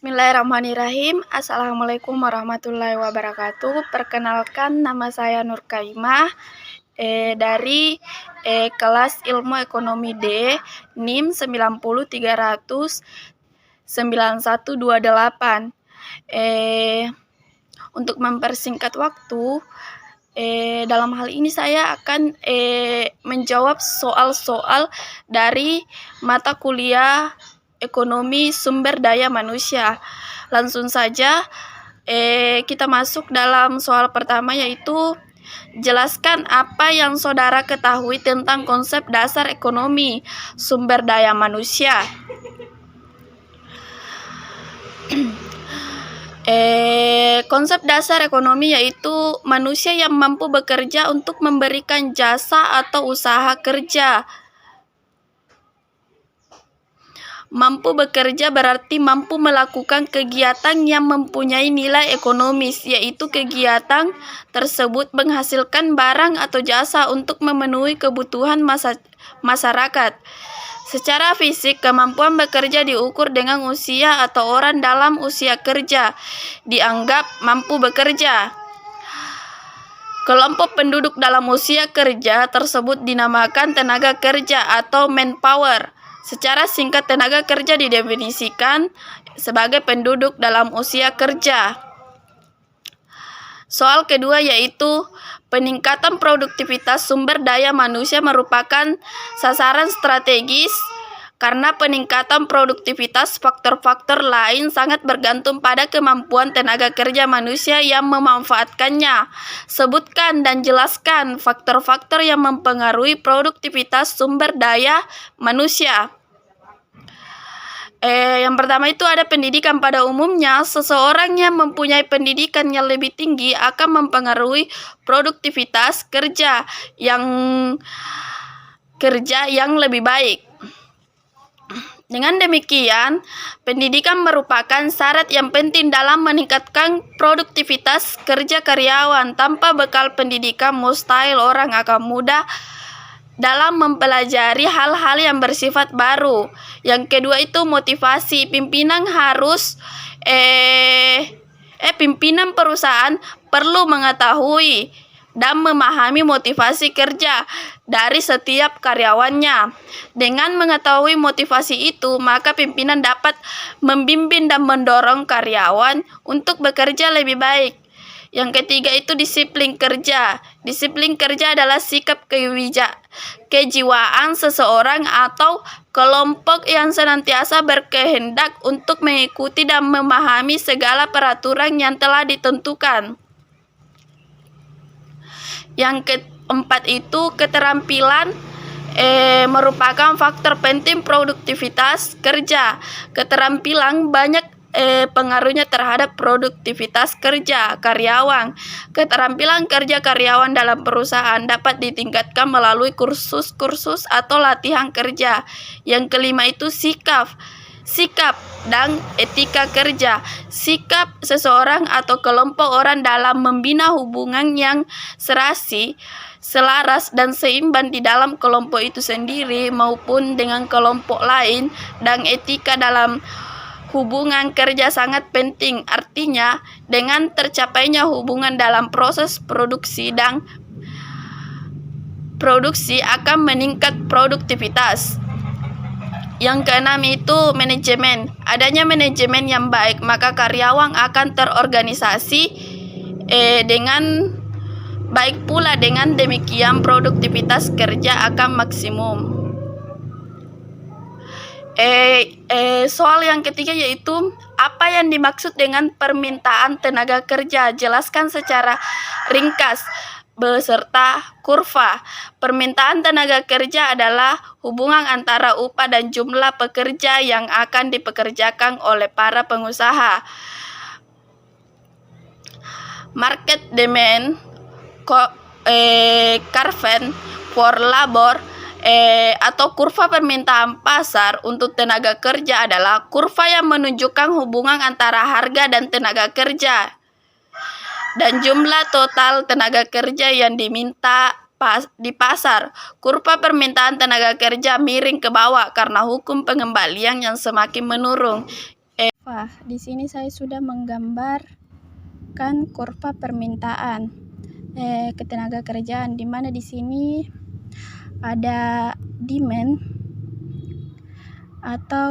Bismillahirrahmanirrahim. Assalamualaikum warahmatullahi wabarakatuh. Perkenalkan, nama saya Nur Kaimah dari kelas Ilmu Ekonomi D, NIM 903009128. Untuk mempersingkat waktu, dalam hal ini saya akan menjawab soal-soal dari mata kuliah Ekonomi Sumber Daya Manusia. Langsung saja kita masuk dalam soal pertama, yaitu jelaskan apa yang saudara ketahui tentang konsep dasar ekonomi sumber daya manusia. Konsep dasar ekonomi yaitu manusia yang mampu bekerja untuk memberikan jasa atau usaha kerja. Mampu bekerja berarti mampu melakukan kegiatan yang mempunyai nilai ekonomis, yaitu kegiatan tersebut menghasilkan barang atau jasa untuk memenuhi kebutuhan masyarakat. Secara fisik, kemampuan bekerja diukur dengan usia atau orang dalam usia kerja dianggap mampu bekerja. Kelompok penduduk dalam usia kerja tersebut dinamakan tenaga kerja atau manpower. Secara singkat, tenaga kerja didefinisikan sebagai penduduk dalam usia kerja. Soal kedua yaitu peningkatan produktivitas sumber daya manusia merupakan sasaran strategis karena peningkatan produktivitas faktor-faktor lain sangat bergantung pada kemampuan tenaga kerja manusia yang memanfaatkannya. Sebutkan dan jelaskan faktor-faktor yang mempengaruhi produktivitas sumber daya manusia. Yang pertama itu ada pendidikan. Pada umumnya, seseorang yang mempunyai pendidikan yang lebih tinggi akan mempengaruhi produktivitas kerja yang lebih baik. Dengan demikian, pendidikan merupakan syarat yang penting dalam meningkatkan produktivitas kerja karyawan. Tanpa bekal pendidikan, mustahil orang akan mudah dalam mempelajari hal-hal yang bersifat baru. Yang kedua itu motivasi. Pimpinan perusahaan perlu mengetahui dan memahami motivasi kerja dari setiap karyawannya. Dengan mengetahui motivasi itu, maka pimpinan dapat membimbing dan mendorong karyawan untuk bekerja lebih baik. Yang ketiga itu disiplin kerja. Disiplin kerja adalah sikap kejiwaan seseorang atau kelompok yang senantiasa berkehendak untuk mengikuti dan memahami segala peraturan yang telah ditentukan. Yang keempat itu keterampilan merupakan faktor penting produktivitas kerja. Keterampilan banyak pengaruhnya terhadap produktivitas kerja karyawan. Keterampilan kerja karyawan dalam perusahaan dapat ditingkatkan melalui kursus-kursus atau latihan kerja. Yang kelima itu sikap dan etika kerja. Sikap seseorang atau kelompok orang dalam membina hubungan yang serasi, selaras dan seimbang di dalam kelompok itu sendiri maupun dengan kelompok lain, dan etika dalam hubungan kerja sangat penting. Artinya, dengan tercapainya hubungan dalam proses produksi akan meningkat produktivitas. Yang keenam itu manajemen. Adanya manajemen yang baik, maka karyawan akan terorganisasi dengan baik pula. Dengan demikian produktivitas kerja akan maksimum. Soal yang ketiga yaitu apa yang dimaksud dengan permintaan tenaga kerja. Jelaskan secara ringkas beserta kurva. Permintaan tenaga kerja adalah hubungan antara upah dan jumlah pekerja yang akan dipekerjakan oleh para pengusaha. Market demand curve for labor atau kurva permintaan pasar untuk tenaga kerja adalah kurva yang menunjukkan hubungan antara harga dan tenaga kerja dan jumlah total tenaga kerja yang diminta di pasar. Kurva permintaan tenaga kerja miring ke bawah karena hukum pengembalian yang semakin menurun. Wah, di sini saya sudah menggambarkan kurva permintaan ketenaga kerjaan, di mana di sini ada demand atau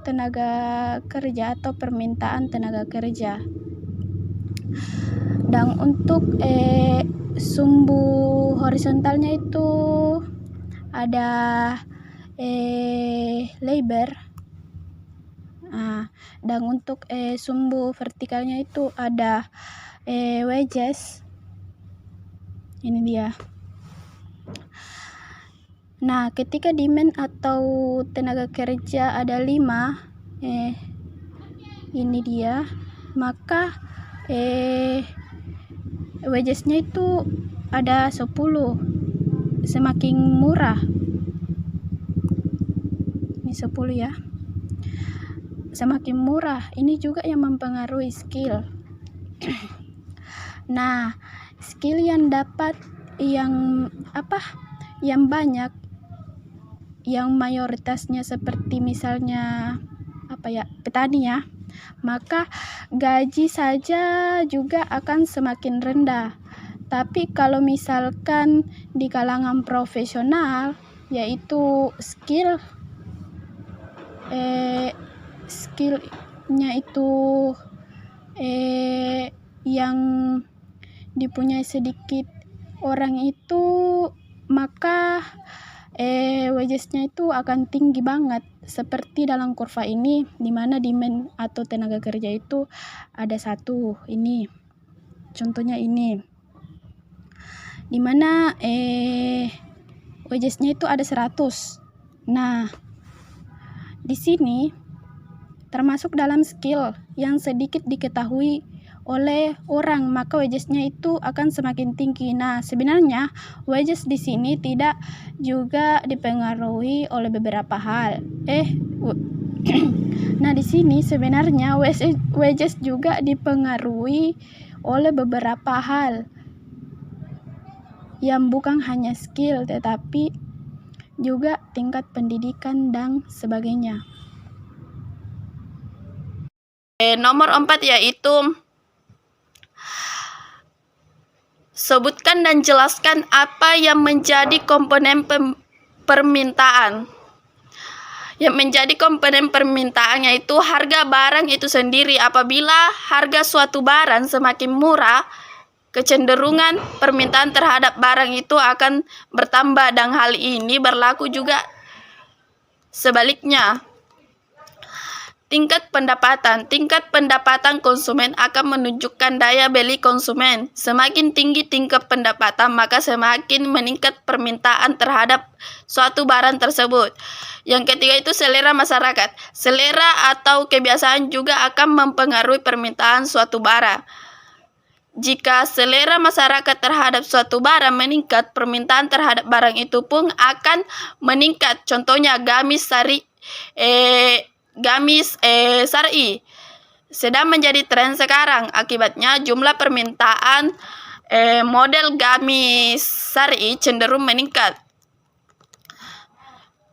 tenaga kerja atau permintaan tenaga kerja. Dan untuk sumbu horizontalnya itu ada labor. Dan untuk sumbu vertikalnya itu ada wages. Ini dia. Nah, ketika demand atau tenaga kerja ada 5, ini dia, maka wagesnya itu ada 10, semakin murah. Ini 10 ya. Semakin murah, ini juga yang mempengaruhi skill. Nah, skill yang dapat yang banyak, yang mayoritasnya seperti misalnya petani ya, maka gaji saja juga akan semakin rendah. Tapi kalau misalkan di kalangan profesional, yaitu skillnya itu yang dipunyai sedikit orang itu, maka wagesnya itu akan tinggi banget, seperti dalam kurva ini, di mana demand atau tenaga kerja itu ada 1. Ini contohnya, ini di mana wagesnya itu ada 100. Nah, di sini termasuk dalam skill yang sedikit diketahui oleh orang, maka wagesnya itu akan semakin tinggi. Nah, sebenarnya wages di sini tidak juga dipengaruhi oleh beberapa hal. Nah, di sini sebenarnya wages juga dipengaruhi oleh beberapa hal yang bukan hanya skill, tetapi juga tingkat pendidikan dan sebagainya. Nomor 4 yaitu sebutkan dan jelaskan apa yang menjadi komponen permintaan. Yang menjadi komponen permintaan yaitu harga barang itu sendiri. Apabila harga suatu barang semakin murah, kecenderungan permintaan terhadap barang itu akan bertambah, dan hal ini berlaku juga sebaliknya. Tingkat pendapatan konsumen akan menunjukkan daya beli konsumen. Semakin tinggi tingkat pendapatan, maka semakin meningkat permintaan terhadap suatu barang tersebut. Yang ketiga itu selera masyarakat. Selera atau kebiasaan juga akan mempengaruhi permintaan suatu barang. Jika selera masyarakat terhadap suatu barang meningkat, permintaan terhadap barang itu pun akan meningkat. Contohnya gamis syar'i sedang menjadi tren sekarang. Akibatnya jumlah permintaan model gamis syar'i cenderung meningkat.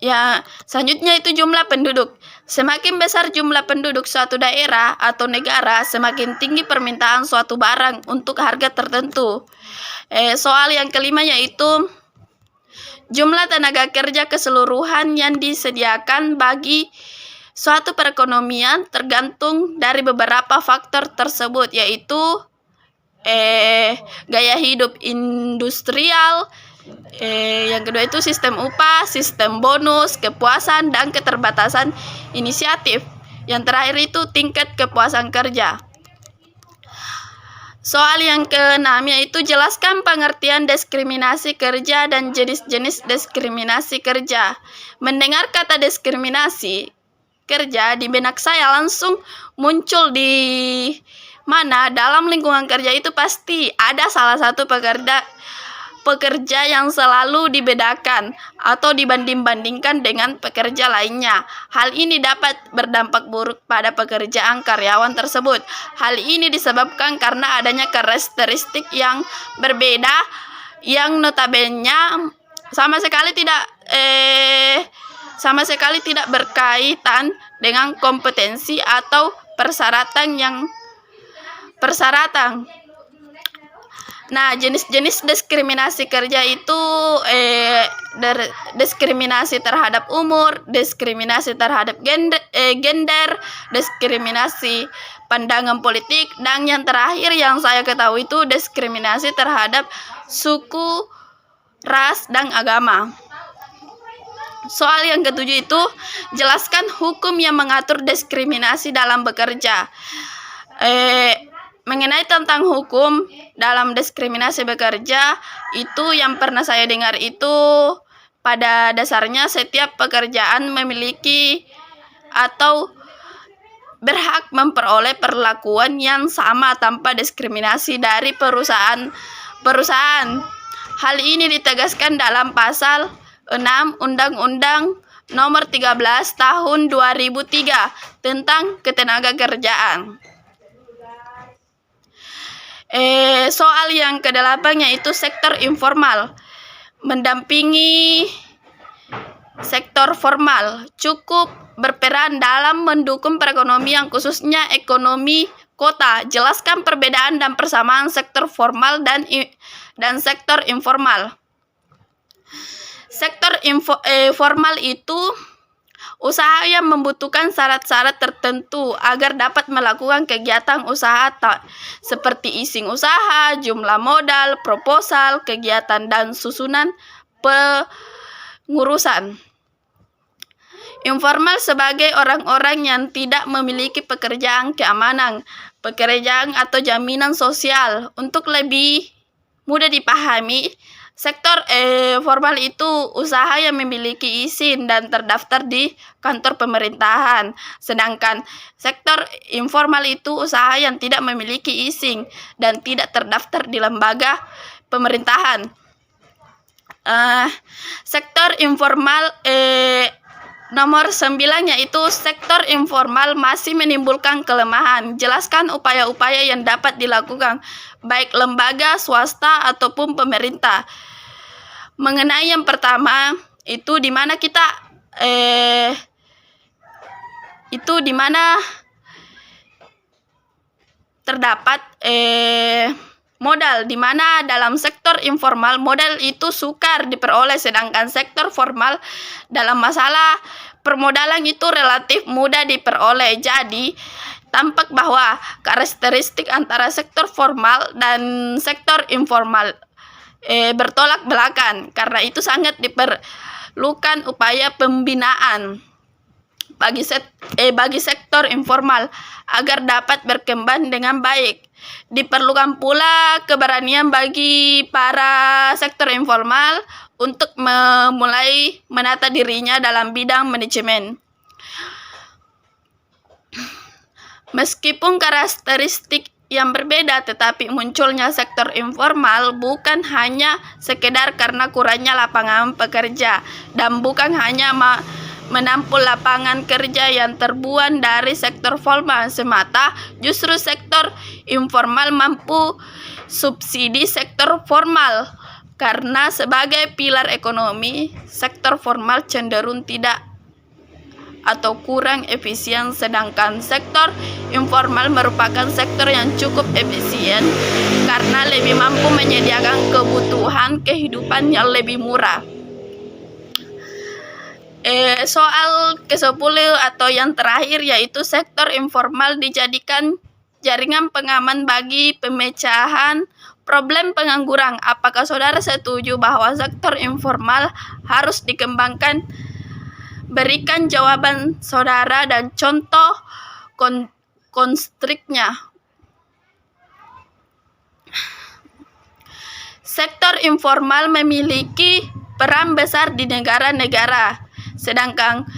Ya, selanjutnya itu jumlah penduduk. Semakin besar jumlah penduduk suatu daerah atau negara, semakin tinggi permintaan suatu barang untuk harga tertentu. Soal yang kelima yaitu jumlah tenaga kerja keseluruhan yang disediakan bagi suatu perekonomian tergantung dari beberapa faktor tersebut, yaitu gaya hidup industrial, yang kedua itu sistem upah, sistem bonus, kepuasan, dan keterbatasan inisiatif. Yang terakhir itu tingkat kepuasan kerja. Soal yang keenam yaitu jelaskan pengertian diskriminasi kerja dan jenis-jenis diskriminasi kerja. Mendengar kata diskriminasi kerja, di benak saya langsung muncul di mana dalam lingkungan kerja itu pasti ada salah satu pekerja yang selalu dibedakan atau dibanding-bandingkan dengan pekerja lainnya. Hal ini dapat berdampak buruk pada pekerjaan karyawan tersebut. Hal ini disebabkan karena adanya karakteristik yang berbeda yang notabene sama sekali tidak berkaitan dengan kompetensi atau persyaratan. Nah, jenis-jenis diskriminasi kerja itu diskriminasi terhadap umur, diskriminasi terhadap gender, diskriminasi pandangan politik, dan yang terakhir yang saya ketahui itu diskriminasi terhadap suku, ras, dan agama. Soal yang ketujuh itu, jelaskan hukum yang mengatur diskriminasi dalam bekerja. Mengenai tentang hukum dalam diskriminasi bekerja, itu yang pernah saya dengar itu pada dasarnya setiap pekerjaan memiliki atau berhak memperoleh perlakuan yang sama tanpa diskriminasi dari perusahaan. Hal ini ditegaskan dalam pasal 6 Undang-Undang Nomor 13 Tahun 2003 tentang Ketenagakerjaan. Soal yang ke-8 yaitu sektor informal. Mendampingi sektor formal cukup berperan dalam mendukung perekonomian, khususnya ekonomi kota. Jelaskan perbedaan dan persamaan sektor formal dan sektor informal. Sektor formal itu usaha yang membutuhkan syarat-syarat tertentu agar dapat melakukan kegiatan usaha seperti izin usaha, jumlah modal, proposal, kegiatan dan susunan pengurusan. Informal sebagai orang-orang yang tidak memiliki pekerjaan keamanan, pekerjaan atau jaminan sosial. Untuk lebih mudah dipahami, sektor formal itu usaha yang memiliki izin dan terdaftar di kantor pemerintahan. Sedangkan sektor informal itu usaha yang tidak memiliki izin dan tidak terdaftar di lembaga pemerintahan. Sektor informal nomor 9 yaitu sektor informal masih menimbulkan kelemahan. Jelaskan upaya-upaya yang dapat dilakukan baik lembaga swasta ataupun pemerintah. Mengenai yang pertama itu di mana terdapat modal, di mana dalam sektor informal modal itu sukar diperoleh, sedangkan sektor formal dalam masalah permodalan itu relatif mudah diperoleh. Jadi tampak bahwa karakteristik antara sektor formal dan sektor informal bertolak belakang. Karena itu sangat diperlukan upaya pembinaan bagi sektor informal agar dapat berkembang dengan baik. Diperlukan pula keberanian bagi para sektor informal untuk memulai menata dirinya dalam bidang manajemen. Meskipun karakteristik yang berbeda, tetapi munculnya sektor informal bukan hanya sekedar karena kurangnya lapangan pekerja dan bukan hanya menampung lapangan kerja yang terbuang dari sektor formal semata. Justru sektor informal mampu subsidi sektor formal karena sebagai pilar ekonomi, sektor formal cenderung tidak atau kurang efisien, sedangkan sektor informal merupakan sektor yang cukup efisien karena lebih mampu menyediakan kebutuhan kehidupan yang lebih murah. Soal ke-10 atau yang terakhir yaitu sektor informal dijadikan jaringan pengaman bagi pemecahan problem pengangguran. Apakah saudara setuju bahwa sektor informal harus dikembangkan? Berikan jawaban saudara dan contoh konstriknya. Sektor informal memiliki peran besar di negara-negara, sedangkan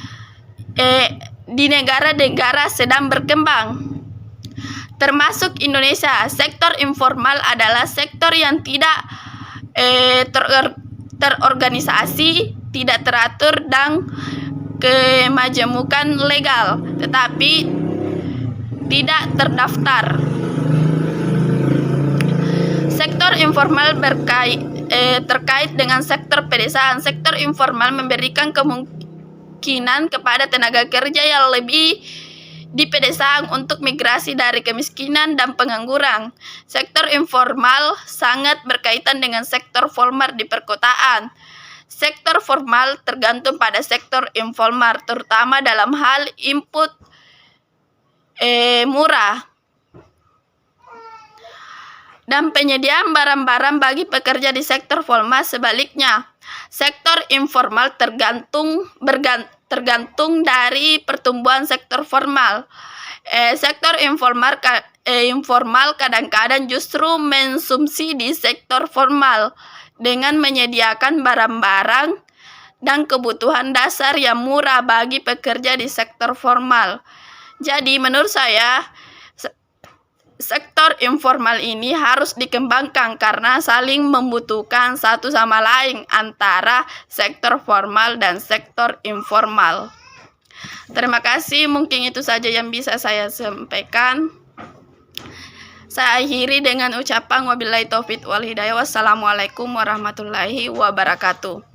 di negara-negara sedang berkembang, termasuk Indonesia. Sektor informal adalah sektor yang tidak terorganisasi, tidak teratur dan kemajemukan legal, tetapi tidak terdaftar. Sektor informal terkait dengan sektor pedesaan. Sektor informal memberikan kemungkinan kepada tenaga kerja yang lebih di pedesaan untuk migrasi dari kemiskinan dan pengangguran. Sektor informal sangat berkaitan dengan sektor formal di perkotaan. Sektor formal tergantung pada sektor informal, terutama dalam hal input murah dan penyediaan barang-barang bagi pekerja di sektor formal. Sebaliknya, sektor informal tergantung dari pertumbuhan sektor formal. Sektor informal kadang-kadang justru mensubsidi sektor formal dengan menyediakan barang-barang dan kebutuhan dasar yang murah bagi pekerja di sektor formal. Jadi menurut saya, sektor informal ini harus dikembangkan karena saling membutuhkan satu sama lain antara sektor formal dan sektor informal. Terima kasih, mungkin itu saja yang bisa saya sampaikan. Saya akhiri dengan ucapan wabillahi taufiq wal hidayah. Wassalamualaikum warahmatullahi wabarakatuh.